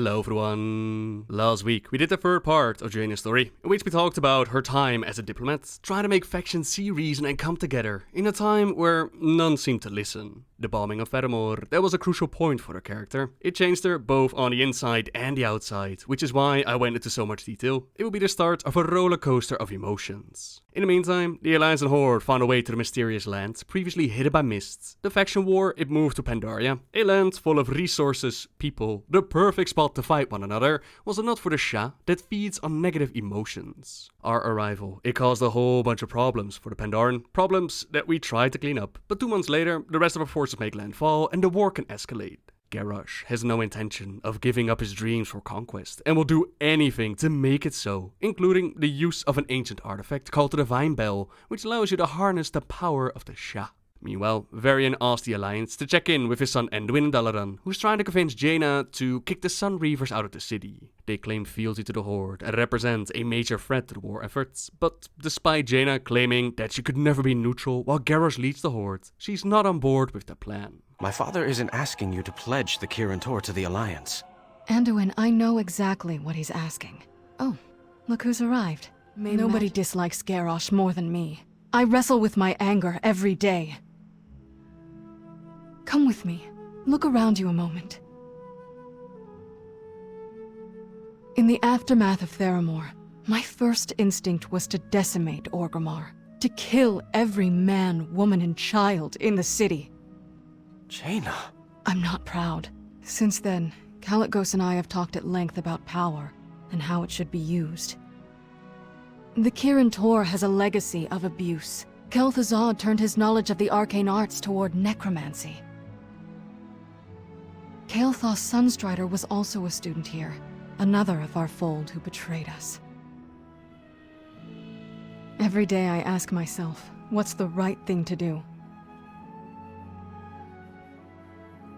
Hello everyone! Last week we did the third part of Jaina's story, in which we talked about her time as a diplomat, trying to make factions see reason and come together, in a time where none seemed to listen. The bombing of Theramore, that was a crucial point for her character. It changed her both on the inside and the outside, which is why I went into so much detail. It will be the start of a roller coaster of emotions. In the meantime, the Alliance and Horde found a way to the mysterious land, previously hidden by mists. The faction war, it moved to Pandaria, a land full of resources, people, the perfect spot to fight one another, was it not for the Shah that feeds on negative emotions. Our arrival, it caused a whole bunch of problems for the Pandaren, problems that we tried to clean up, but 2 months later, the rest of our forces make landfall and the war can escalate. Garrosh has no intention of giving up his dreams for conquest and will do anything to make it so, including the use of an ancient artifact called the Divine Bell, which allows you to harness the power of the Shah. Meanwhile, Varian asked the Alliance to check in with his son Anduin in Dalaran, who's trying to convince Jaina to kick the Sun Reavers out of the city. They claim fealty to the Horde and represent a major threat to the war efforts, but despite Jaina claiming that she could never be neutral while Garrosh leads the Horde, she's not on board with the plan. My father isn't asking you to pledge the Kirin Tor to the Alliance. Anduin, I know exactly what he's asking. Oh, look who's arrived. Nobody dislikes Garrosh more than me. I wrestle with my anger every day. Come with me. Look around you a moment. In the aftermath of Theramore, my first instinct was to decimate Orgrimmar, to kill every man, woman, and child in the city. Jaina. I'm not proud. Since then, Kalecgos and I have talked at length about power and how it should be used. The Kirin Tor has a legacy of abuse. Kel'Thuzad turned his knowledge of the arcane arts toward necromancy. Kael'thas Sunstrider was also a student here, another of our fold who betrayed us. Every day I ask myself, what's the right thing to do?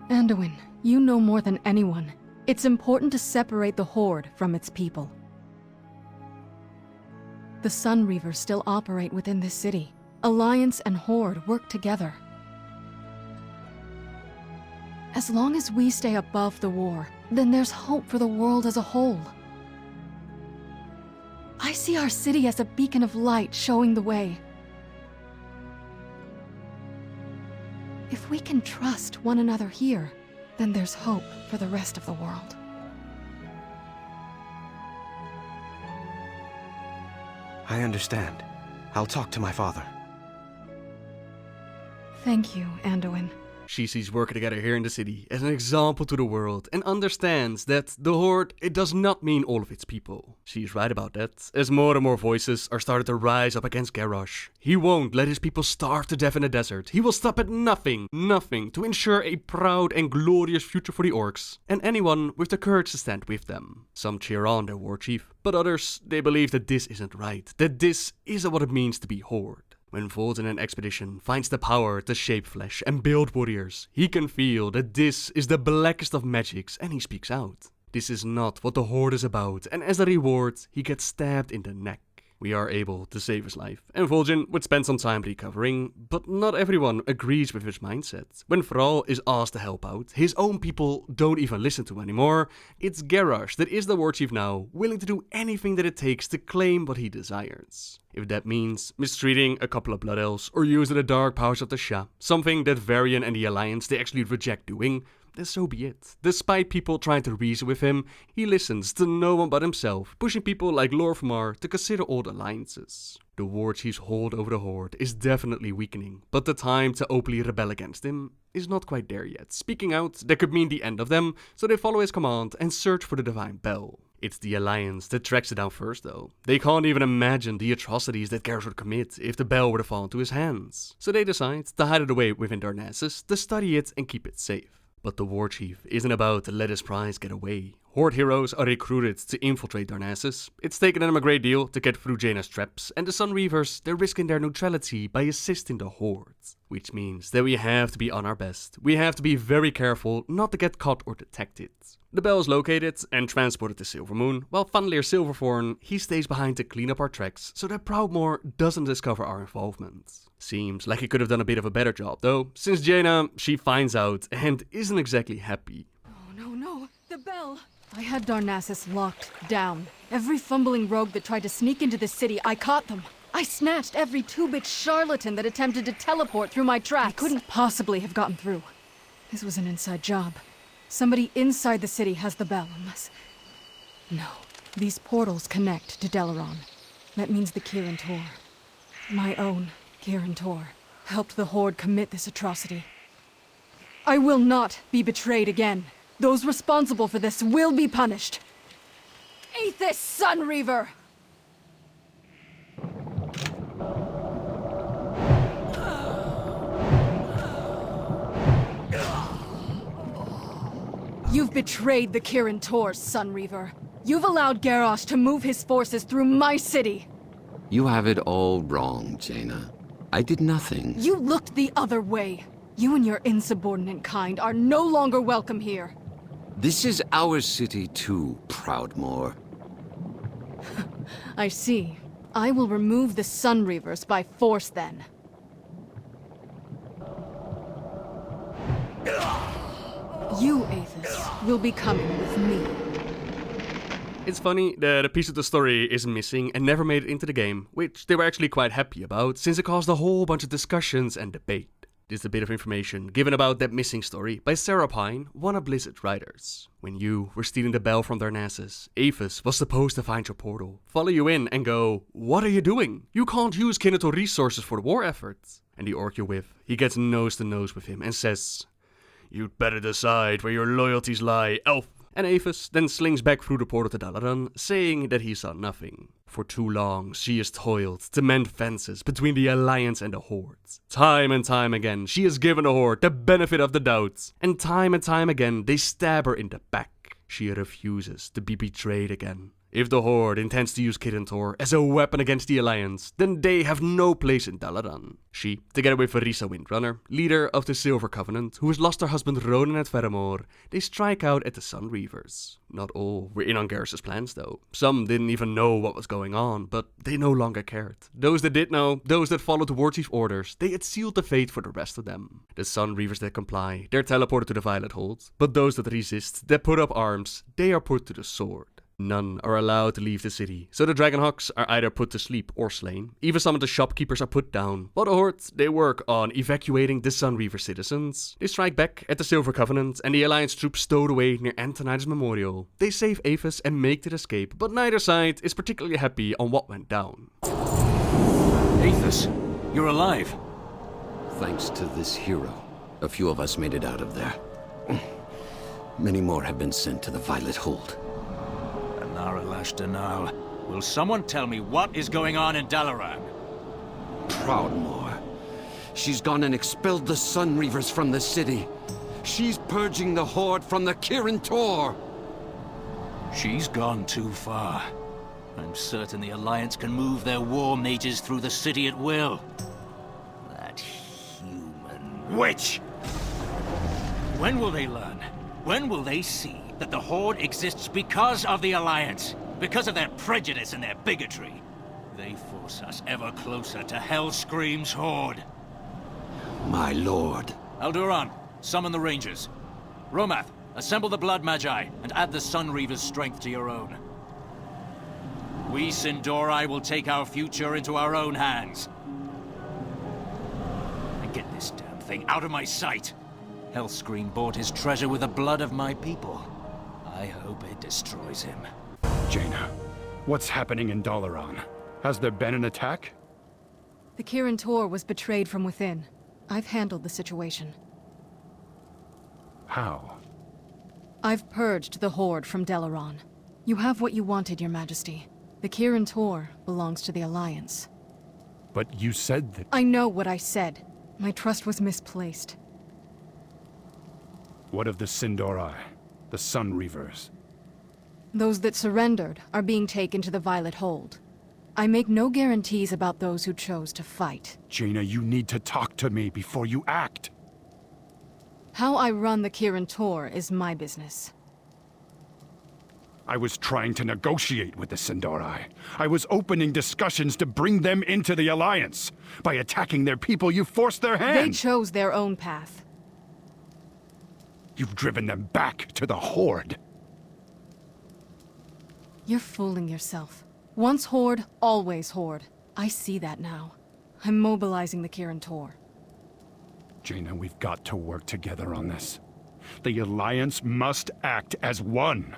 Anduin, you know more than anyone. It's important to separate the Horde from its people. The Sun Reavers still operate within this city. Alliance and Horde work together. As long as we stay above the war, then there's hope for the world as a whole. I see our city as a beacon of light showing the way. If we can trust one another here, then there's hope for the rest of the world. I understand. I'll talk to my father. Thank you, Anduin. She sees working together here in the city as an example to the world and understands that the Horde, it does not mean all of its people. She's right about that, as more and more voices are starting to rise up against Garrosh. He won't let his people starve to death in the desert. He will stop at nothing to ensure a proud and glorious future for the orcs, and anyone with the courage to stand with them. Some cheer on their war chief, but others, they believe that this isn't right, that this isn't what it means to be Horde. When Vol'jin and Expedition finds the power to shape flesh and build warriors, he can feel that this is the blackest of magics and he speaks out. This is not what the Horde is about, and as a reward, he gets stabbed in the neck. We are able to save his life, and Vol'jin would spend some time recovering, but not everyone agrees with his mindset. When Thrall is asked to help out, his own people don't even listen to him anymore. It's Garrosh that is the war chief now, willing to do anything that it takes to claim what he desires. If that means mistreating a couple of blood elves or using the dark powers of the Shah, something that Varian and the Alliance they actually reject doing, then so be it. Despite people trying to reason with him, he listens to no one but himself, pushing people like Lor'thmar to consider old alliances. The war chief's hold over the Horde is definitely weakening, but the time to openly rebel against him is not quite there yet. Speaking out, that could mean the end of them, so they follow his command and search for the Divine Bell. It's the Alliance that tracks it down first though. They can't even imagine the atrocities that Garrosh would commit if the bell were to fall into his hands. So they decide to hide it away within Darnassus, to study it and keep it safe. But the war chief isn't about to let his prize get away. Horde heroes are recruited to infiltrate Darnassus. It's taken them a great deal to get through Jaina's traps, and the Sun Reavers, they're risking their neutrality by assisting the Horde. Which means that we have to be on our best. We have to be very careful not to get caught or detected. The bell is located and transported to Silvermoon, while Fanlir Silverthorn, he stays behind to clean up our tracks so that Proudmoore doesn't discover our involvement. Seems like he could have done a bit of a better job though, since Jaina, she finds out and isn't exactly happy. Oh no, the bell! I had Darnassus locked down. Every fumbling rogue that tried to sneak into the city, I caught them. I snatched every two-bit charlatan that attempted to teleport through my tracks. They couldn't possibly have gotten through. This was an inside job. Somebody inside the city has the bell, unless... No. These portals connect to Dalaran. That means the Kirin Tor. My own Kirin Tor helped the Horde commit this atrocity. I will not be betrayed again. Those responsible for this will be punished. Aethys Sunreaver! You've betrayed the Kirin Tor, Sunreaver. You've allowed Garrosh to move his forces through my city. You have it all wrong, Jaina. I did nothing. You looked the other way. You and your insubordinate kind are no longer welcome here. This is our city too, Proudmoore. I see. I will remove the Sunreavers by force then. You, Aethys, will be coming with me. It's funny that a piece of the story is missing and never made it into the game, which they were actually quite happy about, since it caused a whole bunch of discussions and debate. This is a bit of information given about that missing story by Sarah Pine, one of Blizzard's writers. When you were stealing the bell from Darnassus, Aethys was supposed to find your portal, follow you in and go, "What are you doing? You can't use Kirin Tor resources for the war efforts." And the orc you're with, he gets nose to nose with him and says, "You'd better decide where your loyalties lie, elf." And Aethys then slings back through the portal to Dalaran, saying that he saw nothing. For too long, she has toiled to mend fences between the Alliance and the Horde. Time and time again, she has given the Horde the benefit of the doubt. And time again, they stab her in the back. She refuses to be betrayed again. If the Horde intends to use Kirin Tor as a weapon against the Alliance, then they have no place in Dalaran. She, together with Verisa Windrunner, leader of the Silver Covenant, who has lost her husband Ronan at Theramore, they strike out at the Sunreavers. Not all were in on Garrosh's plans though. Some didn't even know what was going on, but they no longer cared. Those that did know, those that followed the Warchief's orders, they had sealed the fate for the rest of them. The Sunreavers that comply, they're teleported to the Violet Hold, but those that resist, that put up arms, they are put to the sword. None are allowed to leave the city, so the Dragonhawks are either put to sleep or slain. Even some of the shopkeepers are put down, while the Horde, they work on evacuating the Sunreaver citizens. They strike back at the Silver Covenant, and the Alliance troops stowed away near Antonides Memorial. They save Aethys and make their escape, but neither side is particularly happy on what went down. Aethys, you're alive. Thanks to this hero, a few of us made it out of there. Many more have been sent to the Violet Hold. Will someone tell me what is going on in Dalaran? Proudmoore. She's gone and expelled the Sunreavers from the city. She's purging the Horde from the Kirin Tor. She's gone too far. I'm certain the Alliance can move their war mages through the city at will. That human witch! When will they learn? When will they see that the Horde exists because of the Alliance? Because of their prejudice and their bigotry? They force us ever closer to Hellscream's Horde. My lord. Alduran, summon the Rangers. Romath, assemble the Blood Magi and add the Sunreaver's strength to your own. We Sindori will take our future into our own hands. And get this damn thing out of my sight. Hellscream bought his treasure with the blood of my people. I hope it destroys him. Jaina, what's happening in Dalaran? Has there been an attack? The Kirin Tor was betrayed from within. I've handled the situation. How? I've purged the Horde from Dalaran. You have what you wanted, Your Majesty. The Kirin Tor belongs to the Alliance. But you said that... I know what I said. My trust was misplaced. What of the Sindori? The Sunreavers? Those that surrendered are being taken to the Violet Hold. I make no guarantees about those who chose to fight. Jaina, you need to talk to me before you act. How I run the Kirin Tor is my business. I was trying to negotiate with the Sindori. I was opening discussions to bring them into the Alliance. By attacking their people, you forced their hand. They chose their own path. You've driven them back to the Horde. You're fooling yourself. Once Horde, always Horde. I see that now. I'm mobilizing the Kirin Tor. Jaina, we've got to work together on this. The Alliance must act as one.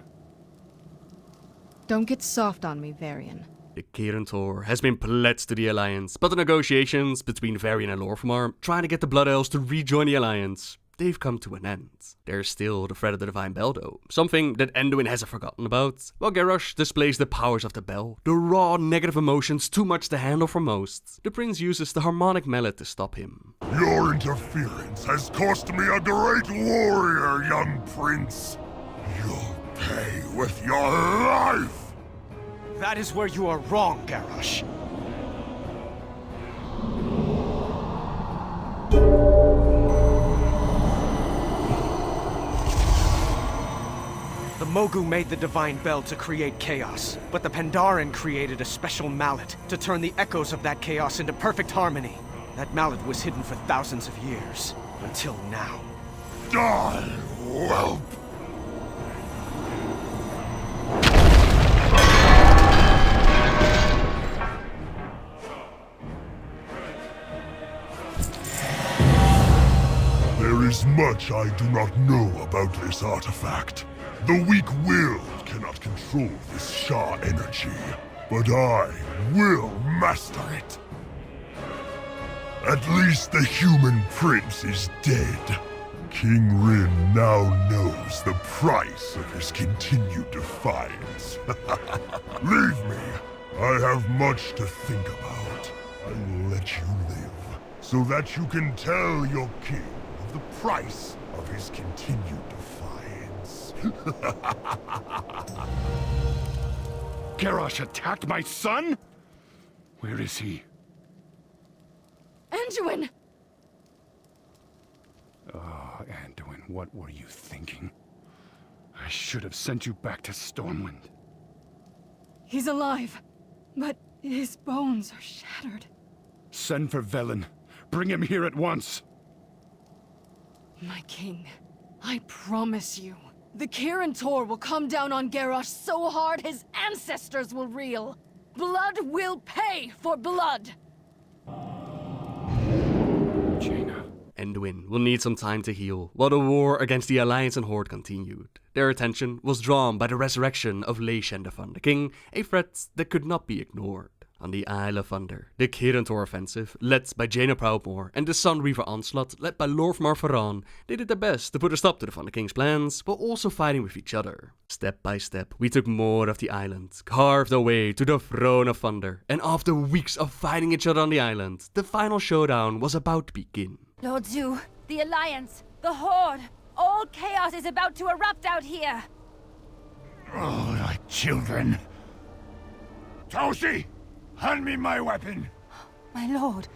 Don't get soft on me, Varian. The Kirin Tor has been pledged to the Alliance, but the negotiations between Varian and Orgrimmar, trying to get the Blood Elves to rejoin the Alliance, they've come to an end. There's still the threat of the Divine Bell though, something that Anduin hasn't forgotten about, while Garrosh displays the powers of the bell, the raw negative emotions too much to handle for most. The prince uses the harmonic mallet to stop him. Your interference has cost me a great warrior, young prince. You'll pay with your life! That is where you are wrong, Garrosh. The Mogu made the Divine Bell to create chaos, but the Pandaren created a special mallet to turn the echoes of that chaos into perfect harmony. That mallet was hidden for thousands of years, until now. Die, whelp! There is much I do not know about this artifact. The weak-willed cannot control this Shah energy, but I will master it. At least the human prince is dead. King Rin now knows the price of his continued defiance. Leave me. I have much to think about. I will let you live, so that you can tell your king of the price of his continued defiance. Garrosh attacked my son? Where is he? Anduin! Oh, Anduin, what were you thinking? I should have sent you back to Stormwind. He's alive, but his bones are shattered. Send for Velen. Bring him here at once. My king, I promise you, the Kirin Tor will come down on Garrosh so hard his ancestors will reel. Blood will pay for blood! Jaina. Anduin will need some time to heal, while the war against the Alliance and Horde continued. Their attention was drawn by the resurrection of Leishendafan the king, a threat that could not be ignored. On the Isle of Thunder, the Kirin Tor offensive, led by Jaina Proudmoore, and the Sunreaver onslaught, led by Lorthmar Faran, they did their best to put a stop to the Thunder King's plans, while also fighting with each other. Step by step, we took more of the island, carved our way to the Throne of Thunder, and after weeks of fighting each other on the island, the final showdown was about to begin. Lord Zu, the Alliance, the Horde, all chaos is about to erupt out here! Oh, like children. Toshi! Hand me my weapon! My lord,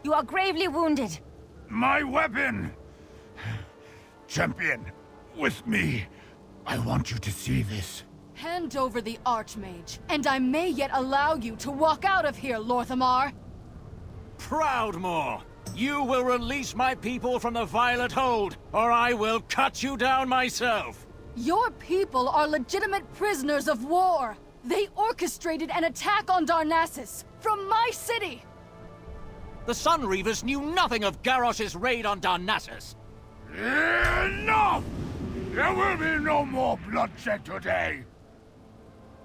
you are gravely wounded. My weapon! Champion, with me. I want you to see this. Hand over the Archmage, and I may yet allow you to walk out of here, Lorthamar! Proudmoore! You will release my people from the Violet Hold, or I will cut you down myself! Your people are legitimate prisoners of war! They orchestrated an attack on Darnassus, from my city! The Sunreavers knew nothing of Garrosh's raid on Darnassus! Enough! There will be no more bloodshed today!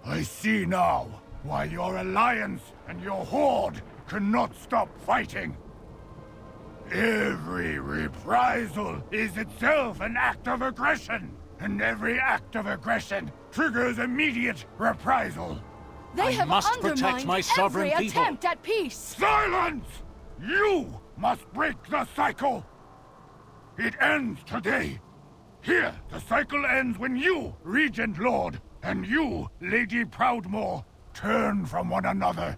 I see now why your Alliance and your Horde cannot stop fighting. Every reprisal is itself an act of aggression, and every act of aggression triggers immediate reprisal. They have must protect undermined my sovereign every people. attempt at peace! Silence! You must break the cycle! It ends today. Here, the cycle ends when you, Regent Lord, and you, Lady Proudmoore, turn from one another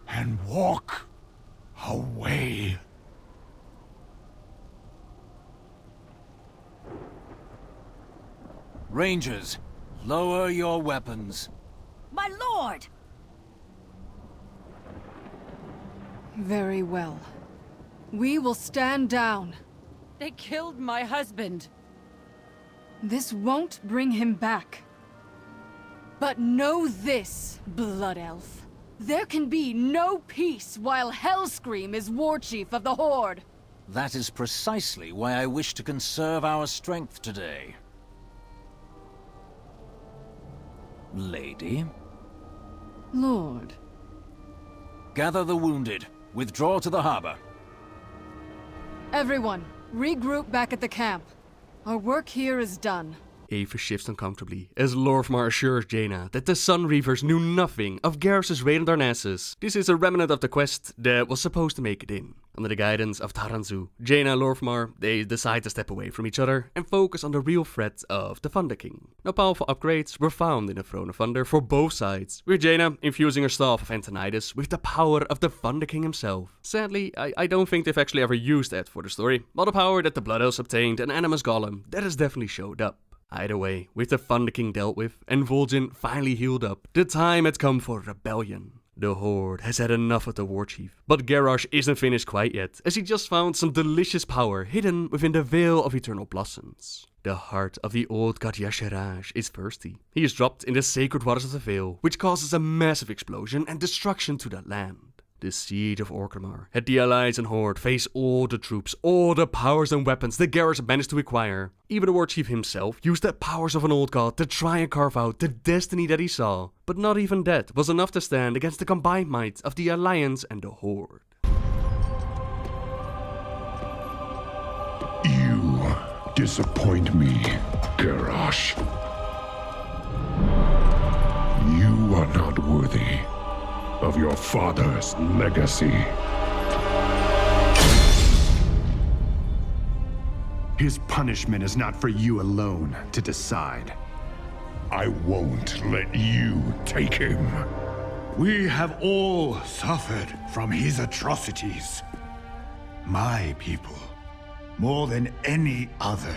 and walk away. Rangers, lower your weapons. My lord! Very well. We will stand down. They killed my husband. This won't bring him back. But know this, Blood Elf. There can be no peace while Hellscream is war chief of the Horde. That is precisely why I wish to conserve our strength today. Lady? Lord. Gather the wounded. Withdraw to the harbor. Everyone, regroup back at the camp. Our work here is done. Ava shifts uncomfortably as Lorthmar assures Jaina that the Sun Reavers knew nothing of Garrosh's raid on Darnassus. This is a remnant of the quest that was supposed to make it in. Under the guidance of Taranzu, Jaina and Lorthmar, they decide to step away from each other and focus on the real threat of the Thunder King. Now powerful upgrades were found in the Throne of Thunder for both sides, with Jaina infusing her Staff of Antonidas with the power of the Thunder King himself. Sadly, I don't think they've actually ever used that for the story, while the power that the Blood Elves obtained and Animus Golem, that has definitely showed up. Either way, with the Thunder King dealt with and Vol'jin finally healed up, the time had come for rebellion. The Horde has had enough of the War Chief, but Garrosh isn't finished quite yet, as he just found some delicious power hidden within the Veil of Eternal Blossoms. The heart of the old god Yasharaj is thirsty. He is dropped in the sacred waters of the Veil, which causes a massive explosion and destruction to that land. The siege of Orgrimmar had the Alliance and Horde face all the troops, all the powers and weapons that Garrosh managed to acquire. Even the War Chief himself used the powers of an old god to try and carve out the destiny that he saw. But not even that was enough to stand against the combined might of the Alliance and the Horde. You disappoint me, Garrosh. You are not worthy of your father's legacy. His punishment is not for you alone to decide. I won't let you take him. We have all suffered from his atrocities. My people, more than any other.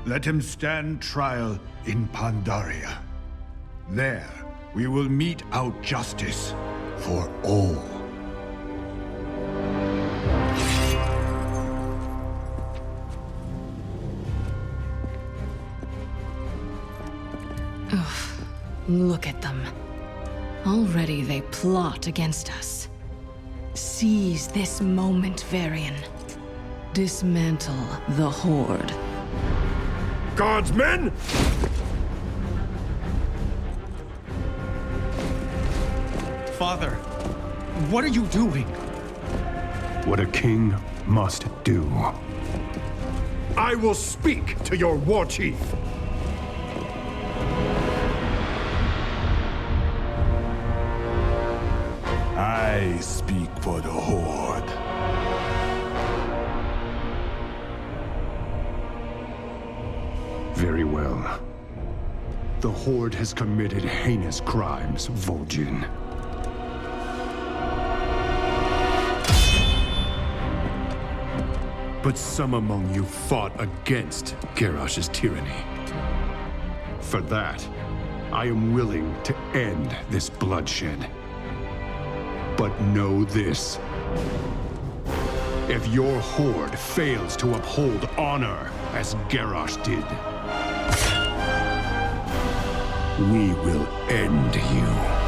Let him stand trial in Pandaria. There, we will mete out justice for all. Ugh, look at them. Already they plot against us. Seize this moment, Varian. Dismantle the Horde. Guardsmen! Father, what are you doing? What a king must do. I will speak to your war chief. I speak for the Horde. Very well. The Horde has committed heinous crimes, Vol'jin. But some among you fought against Garrosh's tyranny. For that, I am willing to end this bloodshed. But know this. If your Horde fails to uphold honor as Garrosh did, we will end you.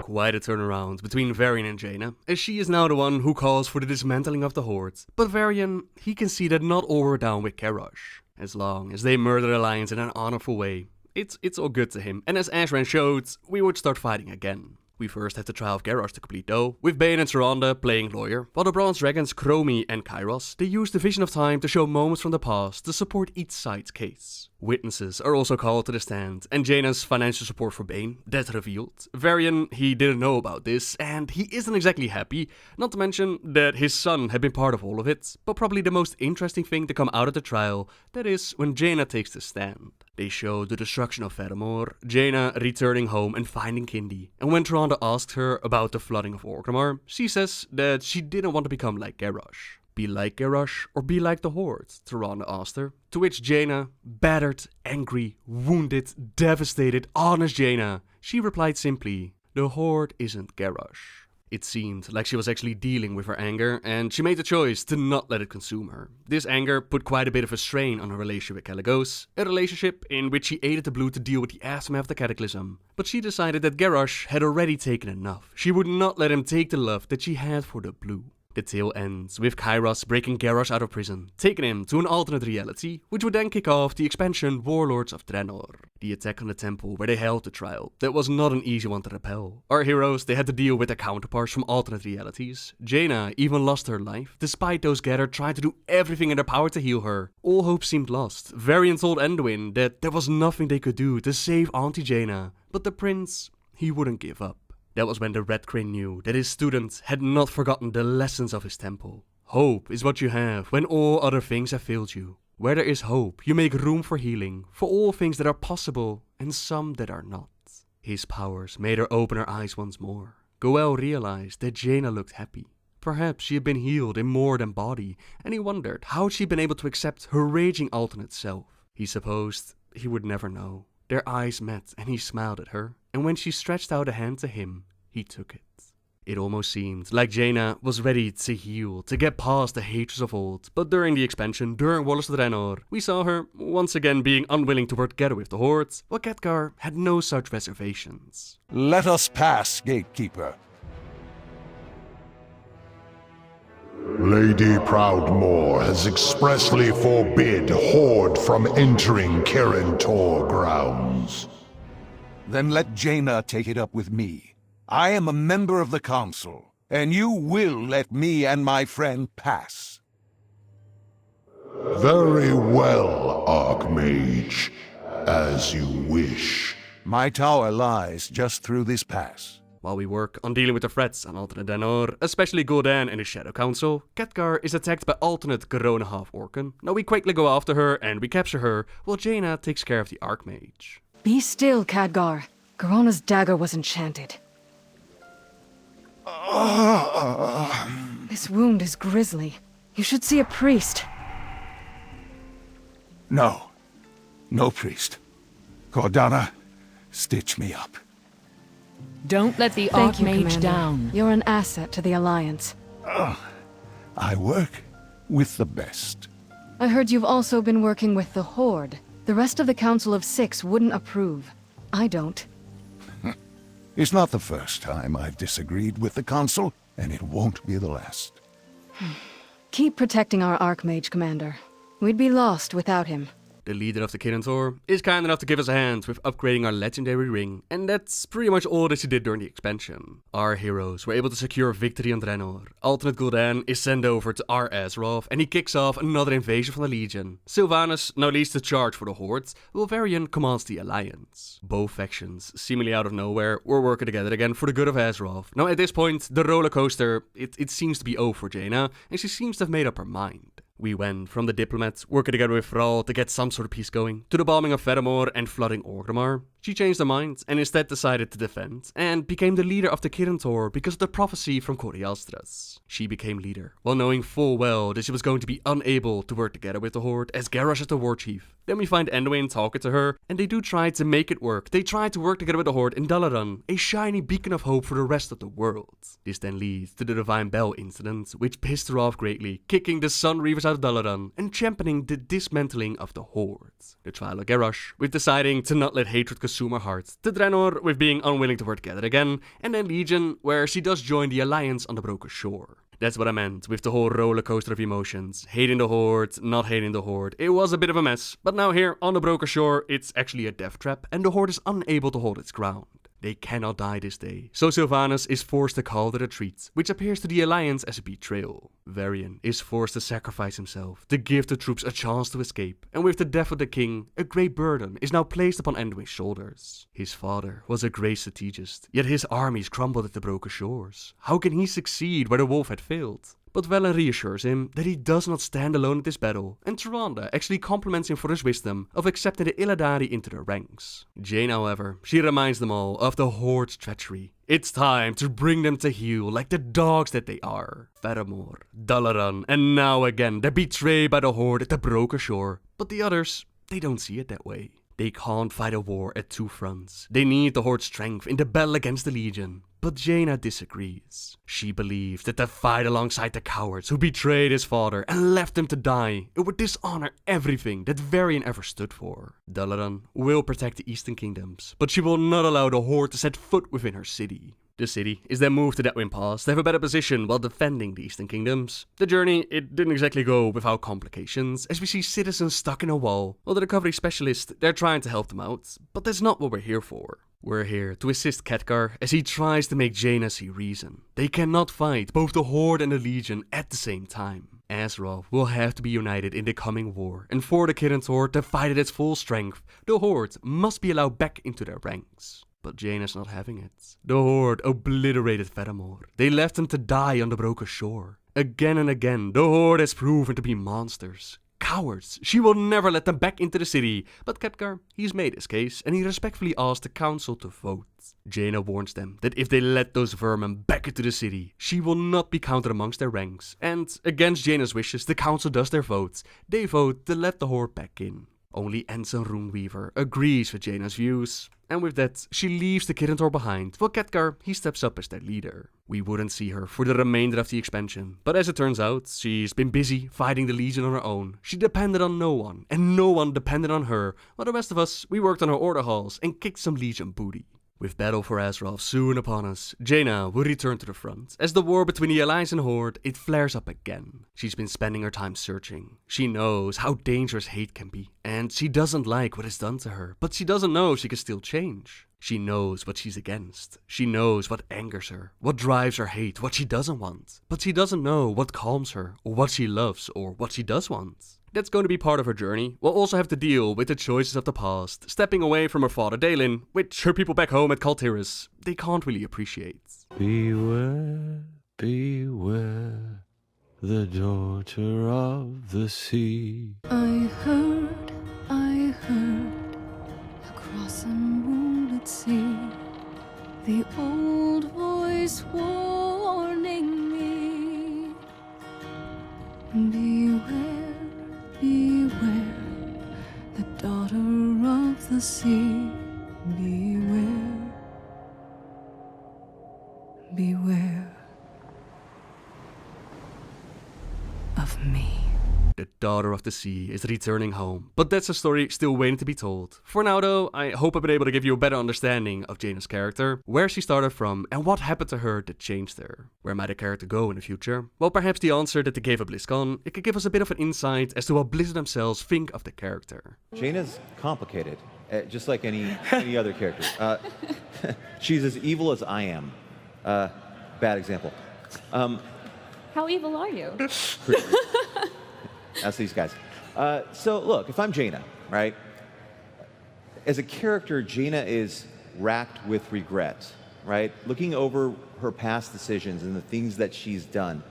Quite a turnaround between Varian and Jaina, as she is now the one who calls for the dismantling of the Horde. But Varian, he can see that not all were down with Garrosh. As long as they murder the Alliance in an honorful way, it's all good to him. And as Ashran showed, we would start fighting again. We first have the trial of Garrosh to complete though, with Bane and Tyrande playing lawyer, while the Bronze Dragons Chromie and Kairos, they use the Vision of Time to show moments from the past to support each side's case. Witnesses are also called to the stand, and Jaina's financial support for Bane, that revealed. Varian, he didn't know about this, and he isn't exactly happy, not to mention that his son had been part of all of it, but probably the most interesting thing to come out of the trial, that is when Jaina takes the stand. They show the destruction of Theramore, Jaina returning home and finding Kindi, and when Tyrande asks her about the flooding of Orgrimmar, she says that she didn't want to become like Garrosh. Be like Garrosh or be like the Horde, Tyrande asked her. To which Jaina, battered, angry, wounded, devastated, honest Jaina, she replied simply, the Horde isn't Garrosh. It seemed like she was actually dealing with her anger, and she made the choice to not let it consume her. This anger put quite a bit of a strain on her relationship with Kalecgos, a relationship in which she aided the Blue to deal with the aftermath of the Cataclysm. But she decided that Garrosh had already taken enough. She would not let him take the love that she had for the Blue. The tale ends with Kairos breaking Garrosh out of prison, taking him to an alternate reality, which would then kick off the expansion Warlords of Draenor. The attack on the temple where they held the trial, that was not an easy one to repel. Our heroes, they had to deal with their counterparts from alternate realities. Jaina even lost her life, despite those gathered trying to do everything in their power to heal her. All hope seemed lost. Varian told Anduin that there was nothing they could do to save Auntie Jaina, but the prince, he wouldn't give up. That was when the Red Crane knew that his student had not forgotten the lessons of his temple. Hope is what you have when all other things have failed you. Where there is hope, you make room for healing, for all things that are possible and some that are not. His powers made her open her eyes once more. Goel realized that Jaina looked happy. Perhaps she had been healed in more than body, and he wondered how she'd been able to accept her raging alternate self. He supposed he would never know. Their eyes met and he smiled at her, and when she stretched out a hand to him, he took it. It almost seemed like Jaina was ready to heal, to get past the hatreds of old, but during the expansion, during Warlords of Draenor, we saw her once again being unwilling to work together with the Horde, while Khadgar had no such reservations. Let us pass, gatekeeper. Lady Proudmoore has expressly forbid Horde from entering Kirin Tor grounds. Then let Jaina take it up with me. I am a member of the council, and you will let me and my friend pass. Very well, Archmage. As you wish. My tower lies just through this pass. While we work on dealing with the threats on alternate Draenor, especially Gul'dan and his Shadow Council, Khadgar is attacked by alternate Garona half-Orcan. Now we quickly go after her and we capture her, while Jaina takes care of the Archmage. Be still, Khadgar. Garona's dagger was enchanted. This wound is grisly. You should see a priest. No. No priest. Cordana, stitch me up. Don't let the Thank you, Archmage Commander. down. You're an asset to the Alliance. I work with the best. I heard you've also been working with the Horde. The rest of the Council of Six wouldn't approve. I don't. It's not the first time I've disagreed with the Council, and it won't be the last. Keep protecting our Archmage, Commander. We'd be lost without him. The leader of the Kirin Tor is kind enough to give us a hand with upgrading our legendary ring, and that's pretty much all that she did during the expansion. Our heroes were able to secure victory on Draenor. Alternate Gul'dan is sent over to our Azeroth, and he kicks off another invasion from the Legion. Sylvanas now leads the charge for the Horde, while Varian commands the Alliance. Both factions, seemingly out of nowhere, were working together again for the good of Azeroth. Now at this point, the roller coaster, it seems to be over for Jaina, and she seems to have made up her mind. We went from the diplomats working together with Thrall to get some sort of peace going, to the bombing of Theramore and flooding Orgrimmar. She changed her mind and instead decided to defend, and became the leader of the Kirin Tor because of the prophecy from Corialstras. She became leader, while knowing full well that she was going to be unable to work together with the Horde, as Garrosh is the war chief. Then we find Anduin talking to her, and they do try to make it work. They try to work together with the Horde in Dalaran, a shiny beacon of hope for the rest of the world. This then leads to the Divine Bell incident, which pissed her off greatly, kicking the Sun Reavers out of Dalaran and championing the dismantling of the Horde. The trial of Garrosh, with deciding to not let hatred consume her heart, to Draenor with being unwilling to work together again, and then Legion, where she does join the Alliance on the Broken Shore. That's what I meant with the whole roller coaster of emotions. Hating the Horde, not hating the Horde. It was a bit of a mess, but now here on the Broken Shore, it's actually a death trap, and the Horde is unable to hold its ground. They cannot die this day, so Sylvanas is forced to call the retreat, which appears to the Alliance as a betrayal. Varian is forced to sacrifice himself to give the troops a chance to escape, and with the death of the king, a great burden is now placed upon Anduin's shoulders. His father was a great strategist, yet his armies crumbled at the Broken Shores. How can he succeed where the wolf had failed? But Velen reassures him that he does not stand alone in this battle, and Tyrande actually compliments him for his wisdom of accepting the Illidari into their ranks. Jaina, however, she reminds them all of the Horde's treachery. It's time to bring them to heel like the dogs that they are. Theramore, Dalaran, and now again they're betrayed by the Horde at the Broken Shore. But the others, they don't see it that way. They can't fight a war at two fronts. They need the Horde's strength in the battle against the Legion. But Jaina disagrees. She believes that to fight alongside the cowards who betrayed his father and left him to die, it would dishonor everything that Varian ever stood for. Dalaran will protect the Eastern Kingdoms, but she will not allow the Horde to set foot within her city. The city is then moved to Deadwind Pass to have a better position while defending the Eastern Kingdoms. The journey, it didn't exactly go without complications, as we see citizens stuck in a wall, while the recovery specialists, they're trying to help them out, but that's not what we're here for. We're here to assist Khadgar as he tries to make Jaina see reason. They cannot fight both the Horde and the Legion at the same time. Azeroth will have to be united in the coming war, and for the Kirin Tor to fight at its full strength, the Horde must be allowed back into their ranks. But Jaina's not having it. The Horde obliterated Theramore. They left him to die on the broken shore. Again and again, the Horde has proven to be monsters. Cowards. She will never let them back into the city. But Khadgar, he's made his case, and he respectfully asked the council to vote. Jaina warns them that if they let those vermin back into the city, she will not be counted amongst their ranks. And against Jaina's wishes, the council does their votes. They vote to let the Horde back in. Only Ensign Runeweaver agrees with Jaina's views. And with that, she leaves the Kirin Tor behind, while Khadgar, he steps up as their leader. We wouldn't see her for the remainder of the expansion, but as it turns out, she's been busy fighting the Legion on her own. She depended on no one, and no one depended on her, while the rest of us, we worked on her order halls and kicked some Legion booty. With battle for Azeroth soon upon us, Jaina will return to the front. As the war between the Alliance and Horde, it flares up again. She's been spending her time searching. She knows how dangerous hate can be, and she doesn't like what is done to her, but she doesn't know she can still change. She knows what she's against. She knows what angers her, what drives her hate, what she doesn't want. But she doesn't know what calms her, or what she loves, or what she does want. That's going to be part of her journey. We'll also have to deal with the choices of the past, stepping away from her father Dalen, which her people back home at Kaltiris, they can't really appreciate. Beware, beware, the daughter of the sea. I heard, across a moonlit sea, the old voice warning me. Beware, beware, the daughter of the sea. Beware, beware of me. The daughter of the sea is returning home, but that's a story still waiting to be told. For now though, I hope I've been able to give you a better understanding of Jaina's character, where she started from, and what happened to her that changed her. Where might the character go in the future? Well, perhaps the answer that they gave at BlizzCon, it could give us a bit of an insight as to what Blizzard themselves think of the character. Jaina's complicated, just like any other character. She's as evil as I am. Bad example. How evil are you? That's these guys. So look, if I'm Jaina, right? As a character, Jaina is racked with regret, right? Looking over her past decisions and the things that she's done.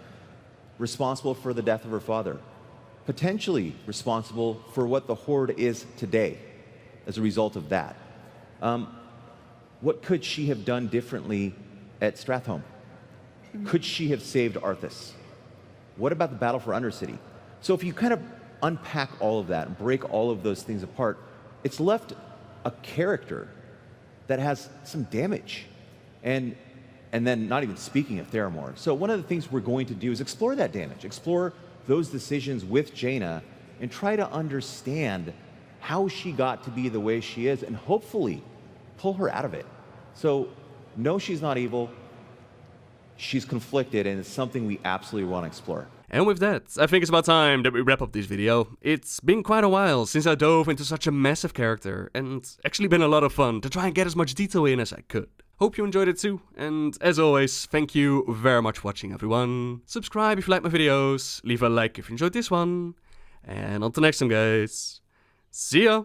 Responsible for the death of her father. Potentially responsible for what the Horde is today as a result of that. What could she have done differently at Stratholme? Could she have saved Arthas? What about the battle for Undercity? So if you kind of unpack all of that and break all of those things apart, it's left a character that has some damage. And then not even speaking of Theramore. So one of the things we're going to do is explore that damage, explore those decisions with Jaina, and try to understand how she got to be the way she is, and hopefully pull her out of it. So no, she's not evil. She's conflicted, and it's something we absolutely want to explore. And with that, I think it's about time that we wrap up this video. It's been quite a while since I dove into such a massive character, and actually been a lot of fun to try and get as much detail in as I could. Hope you enjoyed it too, and as always, thank you very much for watching everyone. Subscribe if you like my videos, leave a like if you enjoyed this one, and until next time guys, see ya!